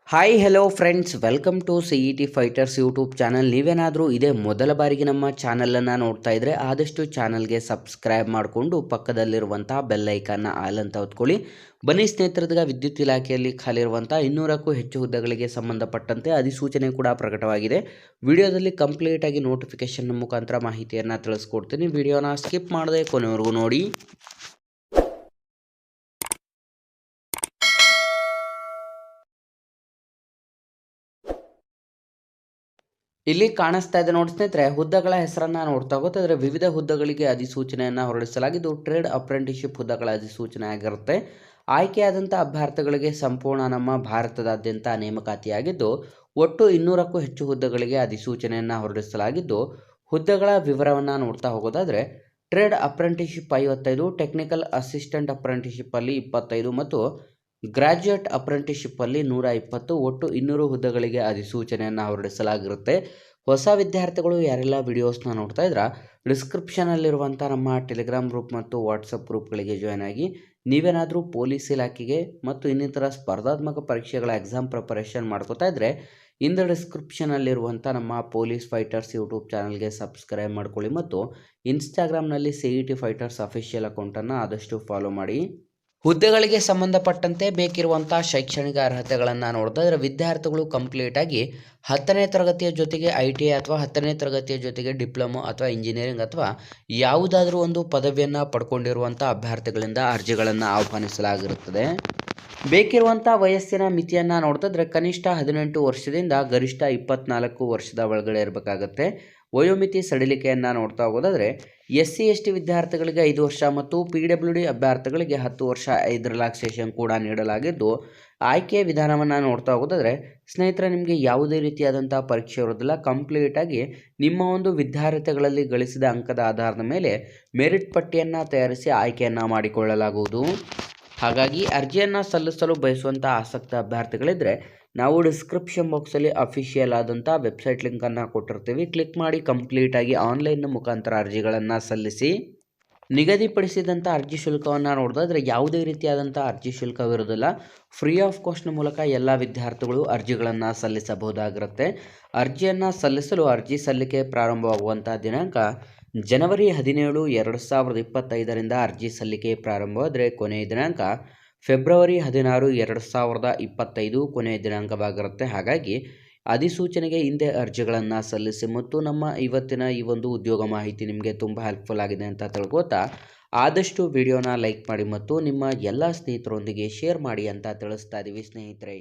Hi hello friends, welcome to CET fighters YouTube channel. ನೀವೇನಾದರೂ ಇದೇ ಮೊದಲ ಬಾರಿಗೆ ನಮ್ಮ ಚಾನಲನ್ನು ನೋಡ್ತಾ ಇದ್ದರೆ ಆದಷ್ಟು ಚಾನಲ್ಗೆ ಸಬ್ಸ್ಕ್ರೈಬ್ ಮಾಡಿಕೊಂಡು ಪಕ್ಕದಲ್ಲಿರುವಂಥ ಬೆಲ್ ಐಕಾನ್ನ ಆಲ್ ಅಂತ ಹೊತ್ಕೊಳ್ಳಿ. ಬನ್ನಿ ಸ್ನೇಹಿತರದಾಗ ವಿದ್ಯುತ್ ಇಲಾಖೆಯಲ್ಲಿ ಖಾಲಿರುವಂಥ 200ಕ್ಕೂ ಹೆಚ್ಚು ಹುದ್ದೆಗಳಿಗೆ ಸಂಬಂಧಪಟ್ಟಂತೆ ಅಧಿಸೂಚನೆ ಕೂಡ ಪ್ರಕಟವಾಗಿದೆ. ವಿಡಿಯೋದಲ್ಲಿ ಕಂಪ್ಲೀಟಾಗಿ ನೋಟಿಫಿಕೇಶನ್ ಮುಖಾಂತರ ಮಾಹಿತಿಯನ್ನು ತಿಳಿಸ್ಕೊಡ್ತೀನಿ. ವಿಡಿಯೋನ ಸ್ಕಿಪ್ ಮಾಡದೆ ಕೊನೆವರೆಗೂ ನೋಡಿ. ಇಲ್ಲಿ ಕಾಣಿಸ್ತಾ ಇದೆ ನೋಡಿ ಸ್ನೇಹಿತರೆ, ಹುದ್ದೆಗಳ ಹೆಸರನ್ನ ನೋಡ್ತಾ ಹೋಗೋದಾದ್ರೆ ವಿವಿಧ ಹುದ್ದೆಗಳಿಗೆ ಅಧಿಸೂಚನೆಯನ್ನು ಹೊರಡಿಸಲಾಗಿದ್ದು ಟ್ರೇಡ್ ಅಪ್ರೆಂಟಿಸ್ಶಿಪ್ ಹುದ್ದೆಗಳ ಅಧಿಸೂಚನೆ ಆಗಿರುತ್ತೆ. ಆಯ್ಕೆಯಾದಂಥ ಅಭ್ಯರ್ಥಿಗಳಿಗೆ ಸಂಪೂರ್ಣ ನಮ್ಮ ಭಾರತದಾದ್ಯಂತ ನೇಮಕಾತಿಯಾಗಿದ್ದು ಒಟ್ಟು 200ಕ್ಕೂ ಹೆಚ್ಚು ಹುದ್ದೆಗಳಿಗೆ ಅಧಿಸೂಚನೆಯನ್ನು ಹೊರಡಿಸಲಾಗಿದ್ದು ಹುದ್ದೆಗಳ ವಿವರವನ್ನು ನೋಡ್ತಾ ಹೋಗೋದಾದ್ರೆ trade apprenticeship 55, technical assistant apprenticeship ಅಲ್ಲಿ 25 ಮತ್ತು ಗ್ರಾಜ್ಯುಯೇಟ್ ಅಪ್ರೆಂಟಿಸ್ಶಿಪ್ ಅಲ್ಲಿ 120 ಒಟ್ಟು 200 ಹುದ್ದೆಗಳಿಗೆ ಅಧಿಸೂಚನೆಯನ್ನು ಹೊರಡಿಸಲಾಗಿರುತ್ತೆ. ಹೊಸ ವಿದ್ಯಾರ್ಥಿಗಳು ಯಾರೆಲ್ಲ ವಿಡಿಯೋಸ್ನ ನೋಡ್ತಾ ಇದ್ರ ಡಿಸ್ಕ್ರಿಪ್ಷನಲ್ಲಿರುವಂಥ ನಮ್ಮ ಟೆಲಿಗ್ರಾಮ್ ಗ್ರೂಪ್ ಮತ್ತು ವಾಟ್ಸಪ್ ಗ್ರೂಪ್ಗಳಿಗೆ ಜಾಯ್ನ್ ಆಗಿ ನೀವೇನಾದರೂ ಪೊಲೀಸ್ ಇಲಾಖೆಗೆ ಮತ್ತು ಇನ್ನಿತರ ಸ್ಪರ್ಧಾತ್ಮಕ ಪರೀಕ್ಷೆಗಳ ಎಕ್ಸಾಮ್ ಪ್ರಿಪರೇಷನ್ ಮಾಡ್ಕೋತಾ ಇದ್ದರೆ ಇಂದ ಡಿಸ್ಕ್ರಿಪ್ಷನಲ್ಲಿರುವಂಥ ನಮ್ಮ ಪೊಲೀಸ್ ಫೈಟರ್ಸ್ ಯೂಟ್ಯೂಬ್ ಚಾನಲ್ಗೆ ಸಬ್ಸ್ಕ್ರೈಬ್ ಮಾಡ್ಕೊಳ್ಳಿ ಮತ್ತು ಇನ್ಸ್ಟಾಗ್ರಾಮ್ನಲ್ಲಿ CET ಫೈಟರ್ಸ್ ಅಫಿಷಿಯಲ್ ಅಕೌಂಟನ್ನು ಆದಷ್ಟು ಫಾಲೋ ಮಾಡಿ. ಹುದ್ದೆಗಳಿಗೆ ಸಂಬಂಧಪಟ್ಟಂತೆ ಬೇಕಿರುವಂಥ ಶೈಕ್ಷಣಿಕ ಅರ್ಹತೆಗಳನ್ನು ನೋಡಿದ್ರೆ ವಿದ್ಯಾರ್ಥಿಗಳು ಕಂಪ್ಲೀಟಾಗಿ 10ನೇ ತರಗತಿಯ ಜೊತೆಗೆ ITI ಅಥವಾ 10ನೇ ತರಗತಿಯ ಜೊತೆಗೆ ಡಿಪ್ಲೊಮೊ ಅಥವಾ ಇಂಜಿನಿಯರಿಂಗ್ ಅಥವಾ ಯಾವುದಾದ್ರೂ ಒಂದು ಪದವಿಯನ್ನು ಪಡ್ಕೊಂಡಿರುವಂಥ ಅಭ್ಯರ್ಥಿಗಳಿಂದ ಅರ್ಜಿಗಳನ್ನು ಆಹ್ವಾನಿಸಲಾಗಿರುತ್ತದೆ. ಬೇಕಿರುವಂಥ ವಯಸ್ಸಿನ ಮಿತಿಯನ್ನು ನೋಡ್ತಿದ್ರೆ ಕನಿಷ್ಠ 18 ವರ್ಷದಿಂದ ಗರಿಷ್ಠ 24 ವರ್ಷದ ಒಳಗಡೆ ಇರಬೇಕಾಗತ್ತೆ. ವಯೋಮಿತಿ ಸಡಿಲಿಕೆಯನ್ನು ನೋಡ್ತಾ ಹೋಗೋದಾದರೆ SC/ST ವಿದ್ಯಾರ್ಥಿಗಳಿಗೆ 5 ವರ್ಷ ಮತ್ತು PWD ಅಭ್ಯರ್ಥಿಗಳಿಗೆ 10 ವರ್ಷ ರಿಲ್ಯಾಕ್ಸೇಷನ್ ಕೂಡ ನೀಡಲಾಗಿದ್ದು ಆಯ್ಕೆಯ ವಿಧಾನವನ್ನು ನೋಡ್ತಾ ಹೋಗೋದಾದರೆ ಸ್ನೇಹಿತರೆ, ನಿಮಗೆ ಯಾವುದೇ ರೀತಿಯಾದಂಥ ಪರೀಕ್ಷೆ ಇರೋದಿಲ್ಲ. ಕಂಪ್ಲೀಟಾಗಿ ನಿಮ್ಮ ಒಂದು ವಿದ್ಯಾರ್ಥಿಗಳಲ್ಲಿ ಗಳಿಸಿದ ಅಂಕದ ಆಧಾರದ ಮೇಲೆ ಮೆರಿಟ್ ಪಟ್ಟಿಯನ್ನು ತಯಾರಿಸಿ ಆಯ್ಕೆಯನ್ನು ಮಾಡಿಕೊಳ್ಳಲಾಗುವುದು. ಹಾಗಾಗಿ ಅರ್ಜಿಯನ್ನು ಸಲ್ಲಿಸಲು ಬಯಸುವಂಥ ಆಸಕ್ತ ಅಭ್ಯರ್ಥಿಗಳಿದ್ದರೆ ನಾವು ಡಿಸ್ಕ್ರಿಪ್ಷನ್ ಬಾಕ್ಸಲ್ಲಿ ಅಫಿಷಿಯಲ್ ಆದಂಥ ವೆಬ್ಸೈಟ್ ಲಿಂಕನ್ನು ಕೊಟ್ಟಿರ್ತೀವಿ. ಕ್ಲಿಕ್ ಮಾಡಿ ಕಂಪ್ಲೀಟಾಗಿ ಆನ್ಲೈನ್ ಮುಖಾಂತರ ಅರ್ಜಿಗಳನ್ನು ಸಲ್ಲಿಸಿ. ನಿಗದಿಪಡಿಸಿದಂಥ ಅರ್ಜಿ ಶುಲ್ಕವನ್ನು ನೋಡಿದ್ರೆ ಯಾವುದೇ ರೀತಿಯಾದಂಥ ಅರ್ಜಿ ಶುಲ್ಕವಿರೋದಿಲ್ಲ. ಫ್ರೀ ಆಫ್ ಕಾಸ್ಟ್ನ ಮೂಲಕ ಎಲ್ಲ ವಿದ್ಯಾರ್ಥಿಗಳು ಅರ್ಜಿಗಳನ್ನು ಸಲ್ಲಿಸಬಹುದಾಗಿರುತ್ತೆ. ಅರ್ಜಿಯನ್ನು ಸಲ್ಲಿಸಲು ಅರ್ಜಿ ಸಲ್ಲಿಕೆ ಪ್ರಾರಂಭವಾಗುವಂಥ ದಿನಾಂಕ ಜನವರಿ 17, 2025ರಿಂದ ಅರ್ಜಿ ಸಲ್ಲಿಕೆ ಪ್ರಾರಂಭವಾದರೆ ಕೊನೆಯ ದಿನಾಂಕ ಫೆಬ್ರವರಿ 16, 2025 ಕೊನೆಯ ದಿನಾಂಕವಾಗಿರುತ್ತೆ. ಹಾಗಾಗಿ ಅಧಿಸೂಚನೆಗೆ ಹಿಂದೆ ಅರ್ಜಿಗಳನ್ನು ಸಲ್ಲಿಸಿ ಮತ್ತು ನಮ್ಮ ಇವತ್ತಿನ ಈ ಒಂದು ಉದ್ಯೋಗ ಮಾಹಿತಿ ನಿಮಗೆ ತುಂಬ ಹೆಲ್ಪ್ಫುಲ್ ಆಗಿದೆ ಅಂತ ತಿಳ್ಕೊತಾ ಆದಷ್ಟು ವಿಡಿಯೋನ ಲೈಕ್ ಮಾಡಿ ಮತ್ತು ನಿಮ್ಮ ಎಲ್ಲ ಸ್ನೇಹಿತರೊಂದಿಗೆ ಶೇರ್ ಮಾಡಿ ಅಂತ ತಿಳಿಸ್ತಾ ಇದ್ದೀವಿ ಸ್ನೇಹಿತರೆ.